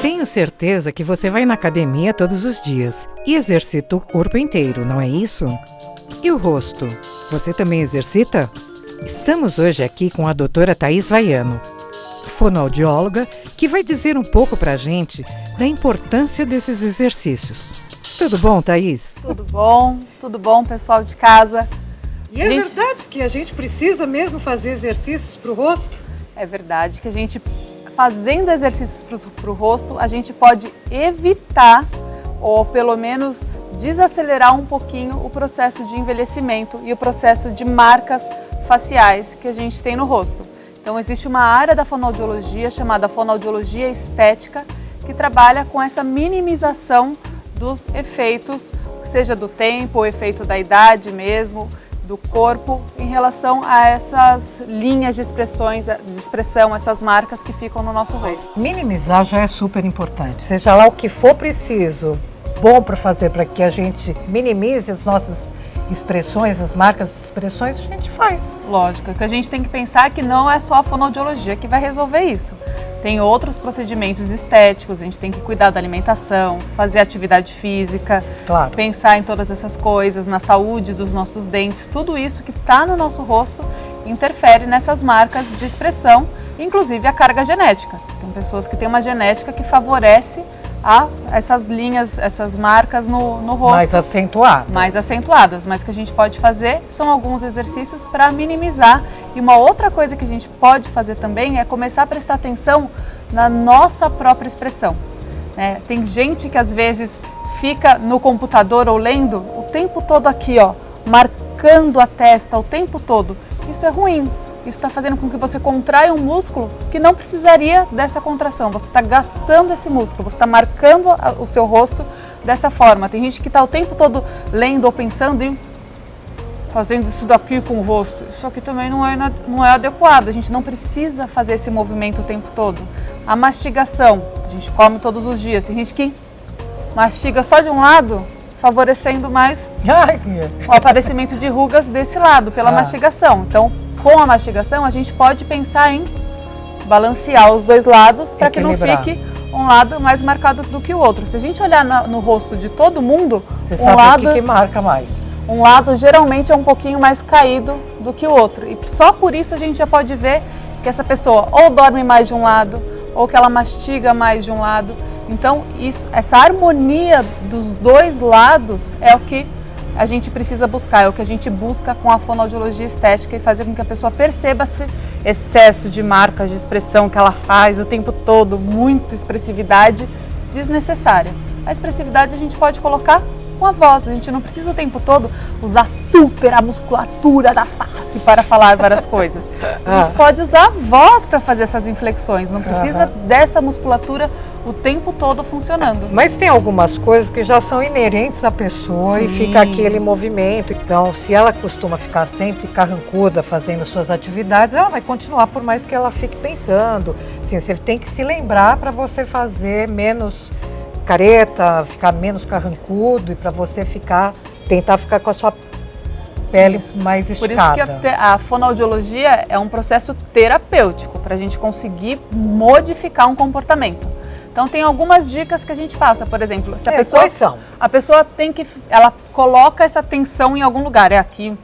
Tenho certeza que você vai na academia todos os dias e exercita o corpo inteiro, não é isso? E o rosto? Você também exercita? Estamos hoje aqui com a doutora Thaís Vaiano, fonoaudióloga, que vai dizer um pouco pra gente da importância desses exercícios. Tudo bom, Thaís? Tudo bom, pessoal de casa. E é verdade que a gente precisa mesmo fazer exercícios para o rosto? É verdade que a gente, fazendo exercícios para o rosto, a gente pode evitar ou pelo menos desacelerar um pouquinho o processo de envelhecimento e o processo de marcas faciais que a gente tem no rosto. Então existe uma área da fonoaudiologia chamada fonoaudiologia estética que trabalha com essa minimização dos efeitos, seja do tempo, o efeito da idade mesmo, do corpo, em relação a essas linhas de expressão, essas marcas que ficam no nosso rosto. Minimizar já é super importante, seja lá o que for preciso, bom para fazer para que a gente minimize as nossas expressões, as marcas de expressões, a gente faz. Lógico, que a gente tem que pensar que não é só a fonoaudiologia que vai resolver isso. Tem outros procedimentos estéticos, a gente tem que cuidar da alimentação, fazer atividade física, claro, pensar em todas essas coisas, na saúde dos nossos dentes, tudo isso que está no nosso rosto interfere nessas marcas de expressão, inclusive a carga genética. Tem pessoas que têm uma genética que favorece a essas linhas, essas marcas no rosto. Mais acentuadas, mas o que a gente pode fazer são alguns exercícios para minimizar. E uma outra coisa que a gente pode fazer também é começar a prestar atenção na nossa própria expressão. Tem gente que às vezes fica no computador ou lendo o tempo todo aqui, ó, marcando a testa o tempo todo. Isso é ruim. Isso está fazendo com que você contraia um músculo que não precisaria dessa contração. Você está gastando esse músculo, você está marcando o seu rosto dessa forma. Tem gente que está o tempo todo lendo ou pensando em fazendo isso daqui com o rosto. Isso aqui também não é adequado. A gente não precisa fazer esse movimento o tempo todo. A mastigação, a gente come todos os dias. Tem gente que mastiga só de um lado, favorecendo mais o aparecimento de rugas desse lado, pela mastigação. Então, com a mastigação, a gente pode pensar em balancear os dois lados para que não fique um lado mais marcado do que o outro. Se a gente olhar no rosto de todo mundo, você sabe o que marca mais. Um lado geralmente é um pouquinho mais caído do que o outro. E só por isso a gente já pode ver que essa pessoa ou dorme mais de um lado, ou que ela mastiga mais de um lado. Então, essa harmonia dos dois lados é o que a gente precisa buscar, é o que a gente busca com a fonoaudiologia estética e fazer com que a pessoa perceba esse excesso de marcas de expressão que ela faz o tempo todo, muita expressividade desnecessária. A expressividade a gente pode colocar com a voz, a gente não precisa o tempo todo usar super a musculatura da face para falar várias coisas. A gente pode usar a voz para fazer essas inflexões, não precisa dessa musculatura o tempo todo funcionando. Mas tem algumas coisas que já são inerentes à pessoa. Sim. E fica aquele movimento. Então, se ela costuma ficar sempre carrancuda fazendo suas atividades, ela vai continuar por mais que ela fique pensando. Assim, você tem que se lembrar para você fazer menos careta, ficar menos carrancudo e para você tentar ficar com a sua pele mais esticada. Por isso que a fonoaudiologia é um processo terapêutico, para a gente conseguir modificar um comportamento. Então tem algumas dicas que a gente passa, por exemplo, se quais são? A pessoa ela coloca essa tensão em algum lugar, é aqui,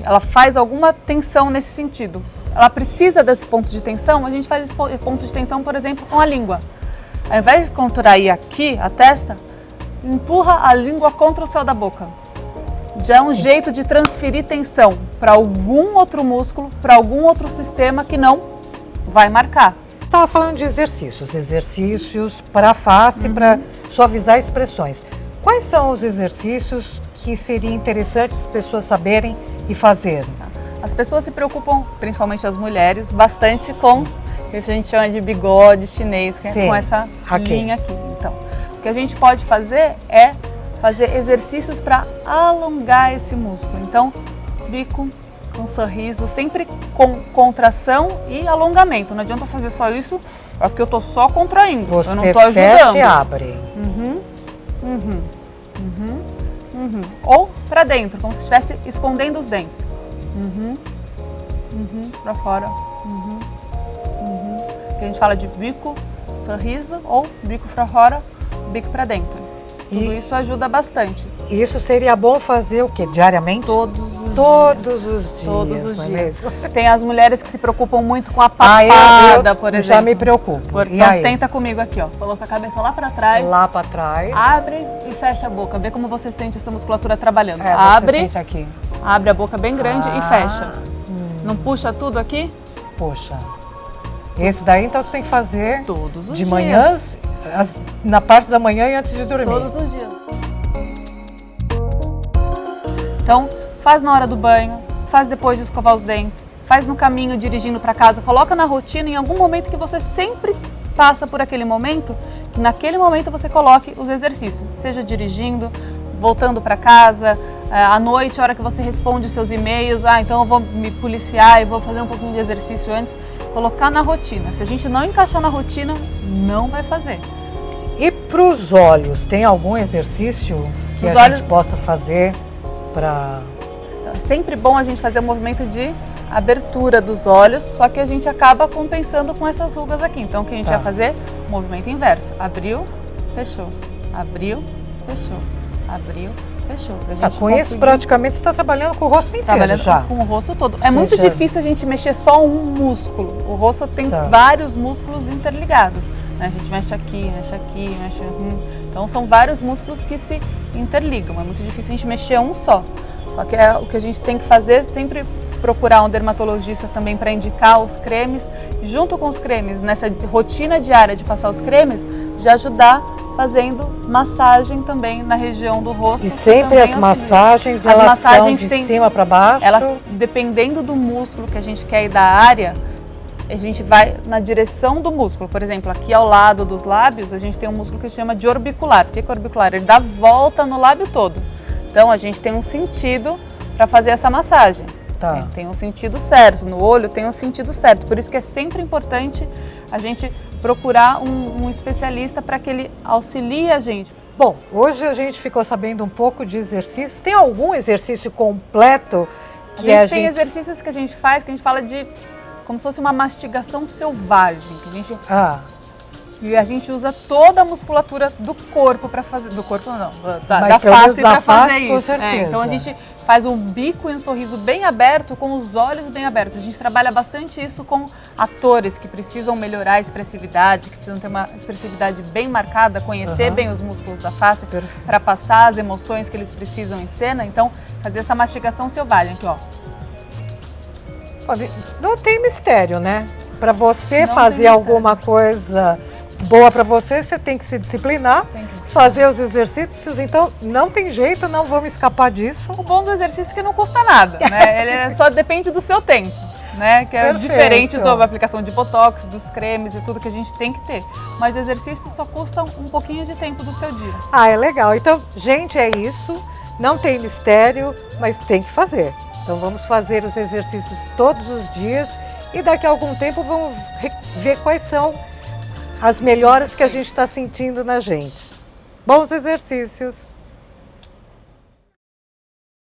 ela faz alguma tensão nesse sentido. Ela precisa desse ponto de tensão, a gente faz esse ponto de tensão, por exemplo, com a língua. Ao invés de contrair aqui a testa, empurra a língua contra o céu da boca. Já é um jeito de transferir tensão para algum outro músculo, para algum outro sistema que não vai marcar. Estava falando de exercícios para a face, para suavizar expressões. Quais são os exercícios que seria interessante as pessoas saberem e fazerem? As pessoas se preocupam, principalmente as mulheres, bastante com o que a gente chama de bigode chinês, que é com essa linha aqui. Então, o que a gente pode fazer é fazer exercícios para alongar esse músculo. Então, bico, um sorriso, sempre com contração e alongamento. Não adianta fazer só isso, aqui eu tô só contraindo, você eu não tô ajudando. Fecha e abre. Ou para dentro, como se estivesse escondendo os dentes. Para fora. que a gente fala de bico, sorriso ou bico para fora, bico para dentro. Tudo isso ajuda bastante. Isso seria bom fazer o quê? Diariamente? Todos os dias. Todos os dias. Tem as mulheres que se preocupam muito com a papada, por exemplo. Já me preocupo. Então tenta comigo aqui, ó. Coloca a cabeça lá pra trás. Lá pra trás. Abre e fecha a boca. Vê como você sente essa musculatura trabalhando. Abre. Você sente aqui. Abre a boca bem grande e fecha. Não puxa tudo aqui? Puxa. Esse daí então você tem que fazer todos os dias. De manhã, na parte da manhã e antes de dormir. Todos os dias. Então, faz na hora do banho, faz depois de escovar os dentes, faz no caminho dirigindo para casa, coloca na rotina em algum momento que você sempre passa por aquele momento, que naquele momento você coloque os exercícios, seja dirigindo, voltando para casa, à noite, a hora que você responde os seus e-mails, então eu vou me policiar e vou fazer um pouquinho de exercício antes, colocar na rotina. Se a gente não encaixar na rotina, não vai fazer. E para os olhos, tem algum exercício que a gente possa fazer para... Então, é sempre bom a gente fazer um movimento de abertura dos olhos, só que a gente acaba compensando com essas rugas aqui. Então o que a gente vai fazer? Movimento inverso. Abriu, fechou. Abriu, fechou. Abriu, fechou. Com isso, praticamente você está trabalhando com o rosto inteiro. Trabalhando com o rosto todo. É muito difícil a gente mexer só um músculo. O rosto tem vários músculos interligados. Né? A gente mexe aqui, mexe aqui, mexe... Então são vários músculos que se interligam. É muito difícil a gente mexer um só. Só que o que a gente tem que fazer, sempre procurar um dermatologista também para indicar os cremes. Junto com os cremes, nessa rotina diária de passar os cremes, já ajudar fazendo massagem também na região do rosto. E sempre as massagens, elas são de cima para baixo? Elas, dependendo do músculo que a gente quer ir da área, a gente vai na direção do músculo. Por exemplo, aqui ao lado dos lábios, a gente tem um músculo que se chama de orbicular. O que é orbicular? Ele dá volta no lábio todo. Então, a gente tem um sentido para fazer essa massagem. Tem um sentido certo. No olho tem um sentido certo. Por isso que é sempre importante a gente procurar um especialista para que ele auxilie a gente. Bom, hoje a gente ficou sabendo um pouco de exercícios. Tem algum exercício completo que a gente... Tem exercícios que a gente faz, que a gente fala de como se fosse uma mastigação selvagem. Que a gente... E a gente usa toda a musculatura do corpo para fazer... Do corpo não, da face para fazer isso. Com certeza. Então a gente faz um bico e um sorriso bem aberto, com os olhos bem abertos. A gente trabalha bastante isso com atores que precisam melhorar a expressividade, que precisam ter uma expressividade bem marcada, conhecer bem os músculos da face para passar as emoções que eles precisam em cena. Então, fazer essa mastigação selvagem aqui, ó. Não tem mistério, né? Para você fazer alguma coisa boa para você, você tem que se disciplinar, fazer os exercícios, então não tem jeito, não vamos escapar disso. O bom do exercício é que não custa nada, né? Ele só depende do seu tempo, né? Que é diferente da aplicação de botox, dos cremes e tudo que a gente tem que ter. Mas exercícios só custam um pouquinho de tempo do seu dia. É legal. Então, gente, é isso. Não tem mistério, mas tem que fazer. Então vamos fazer os exercícios todos os dias e daqui a algum tempo vamos ver quais são as melhoras que a gente está sentindo na gente. Bons exercícios!